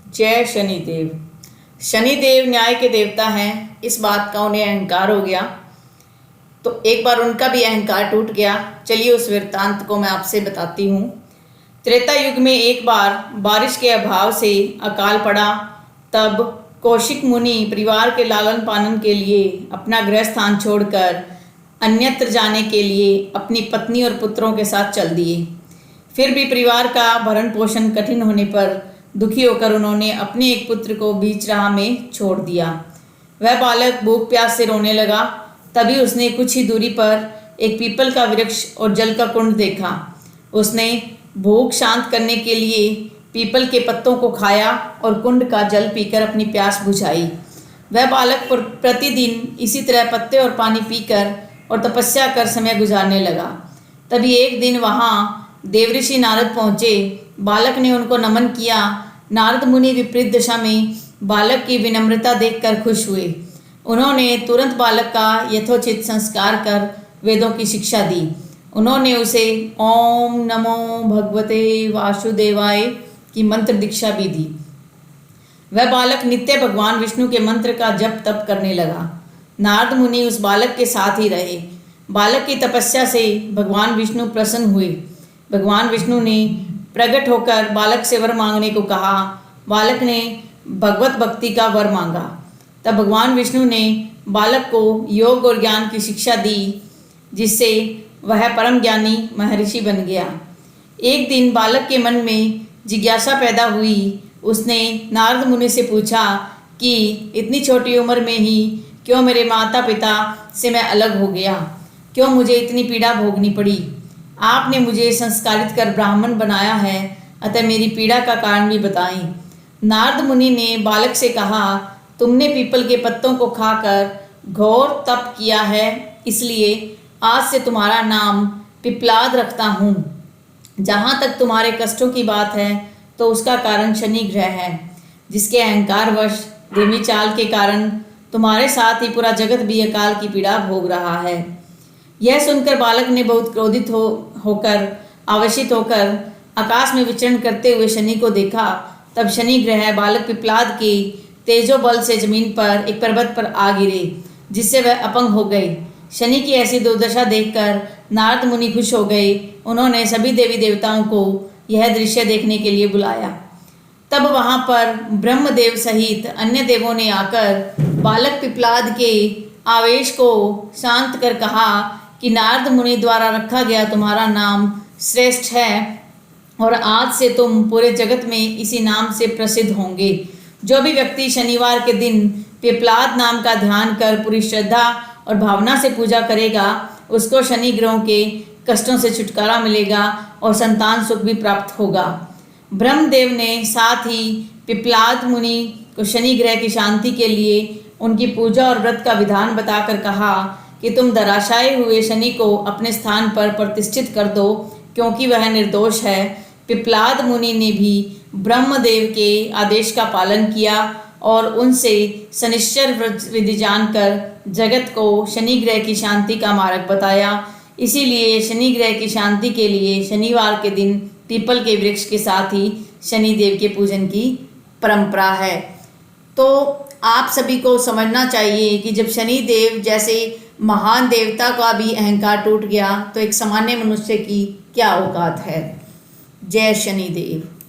जय शनिदेव। शनिदेव न्याय के देवता हैं, इस बात का उन्हें अहंकार हो गया। तो एक बार उनका भी अहंकार टूट गया। चलिए उस वृत्तांत को मैं आपसे बताती हूँ। त्रेता युग में एक बार बारिश के अभाव से अकाल पड़ा। तब कौशिक मुनि परिवार के लालन पालन के लिए अपना गृह स्थान छोड़कर अन्यत्र जाने के लिए अपनी पत्नी और पुत्रों के साथ चल दिए। फिर भी परिवार का भरण पोषण कठिन होने पर दुखी होकर उन्होंने अपने एक पुत्र को बीच राह में छोड़ दिया। वह बालक भूख प्यास से रोने लगा। तभी उसने कुछ ही दूरी पर एक पीपल का वृक्ष और जल का कुंड देखा। उसने भूख शांत करने के लिए पीपल के पत्तों को खाया और कुंड का जल पीकर अपनी प्यास बुझाई। वह बालक प्रतिदिन इसी तरह पत्ते और पानी पीकर और तपस्या कर समय गुजारने लगा। तभी एक दिन वहाँ देवऋषि नारद पहुँचे। बालक ने उनको नमन किया। नारद मुनि विपरीत दिशा में बालक की विनम्रता देखकर खुश हुए। उन्होंने तुरंत बालक का यथोचित संस्कार कर वेदों की शिक्षा दी। उन्होंने उसे ओम नमो भगवते वासुदेवाय की मंत्र दीक्षा भी दी। वह बालक नित्य भगवान विष्णु के मंत्र का जप तप करने लगा। नारद मुनि उस बालक के साथ ही रहे। बालक की तपस्या से भगवान विष्णु प्रसन्न हुए। भगवान विष्णु ने प्रकट होकर बालक से वर मांगने को कहा। बालक ने भगवत भक्ति का वर मांगा। तब भगवान विष्णु ने बालक को योग और ज्ञान की शिक्षा दी, जिससे वह परम ज्ञानी महर्षि बन गया। एक दिन बालक के मन में जिज्ञासा पैदा हुई। उसने नारद मुनि से पूछा कि इतनी छोटी उम्र में ही क्यों मेरे माता पिता से मैं अलग हो गया, क्यों मुझे इतनी पीड़ा भोगनी पड़ी। आपने मुझे संस्कारित कर ब्राह्मण बनाया है, अतः मेरी पीड़ा का कारण भी बताएं। नारद मुनि ने बालक से कहा, तुमने पीपल के पत्तों को खाकर घोर तप किया है, इसलिए आज से तुम्हारा नाम पिपलाद रखता हूँ। जहाँ तक तुम्हारे कष्टों की बात है तो उसका कारण शनि ग्रह है, जिसके अहंकारवश धीमी चाल के कारण तुम्हारे साथ ही पूरा जगत भी अकाल की पीड़ा भोग रहा है। यह सुनकर बालक ने बहुत क्रोधित होकर आवेशित होकर आकाश में विचरण करते हुए शनि को देखा। तब शनि ग्रह बालक पिपलाद के तेजो बल से जमीन पर एक पर्वत पर आ गिरे, जिससे वह अपंग हो गए। शनि की ऐसी दुर्दशा देखकर नारद मुनि खुश हो गए। उन्होंने सभी देवी देवताओं को यह दृश्य देखने के लिए बुलाया। तब वहाँ पर ब्रह्मदेव सहित अन्य देवों ने आकर बालक पिपलाद के आवेश को शांत कर कहा कि नारद मुनि द्वारा रखा गया तुम्हारा नाम श्रेष्ठ है और आज से तुम पूरे जगत में इसी नाम से प्रसिद्ध होंगे। जो भी व्यक्ति शनिवार के दिन पिपलाद नाम का ध्यान कर पूरी श्रद्धा और भावना से पूजा करेगा, उसको शनि ग्रहों के कष्टों से छुटकारा मिलेगा और संतान सुख भी प्राप्त होगा। ब्रह्मदेव ने साथ ही पिपलाद मुनि को शनि ग्रह की शांति के लिए उनकी पूजा और व्रत का विधान बताकर कहा कि तुम धराशायी हुए शनि को अपने स्थान पर प्रतिष्ठित कर दो, क्योंकि वह निर्दोष है। पिपलाद मुनि ने भी ब्रह्मदेव के आदेश का पालन किया और उनसे शनिश्चर व्रत विधि जानकर जगत को शनि ग्रह की शांति का मार्ग बताया। इसीलिए शनि ग्रह की शांति के लिए शनिवार के दिन पीपल के वृक्ष के साथ ही शनिदेव के पूजन की परंपरा है। तो आप सभी को समझना चाहिए कि जब शनिदेव जैसे महान देवता का भी अहंकार टूट गया तो एक सामान्य मनुष्य की क्या औकात है। जय शनिदेव।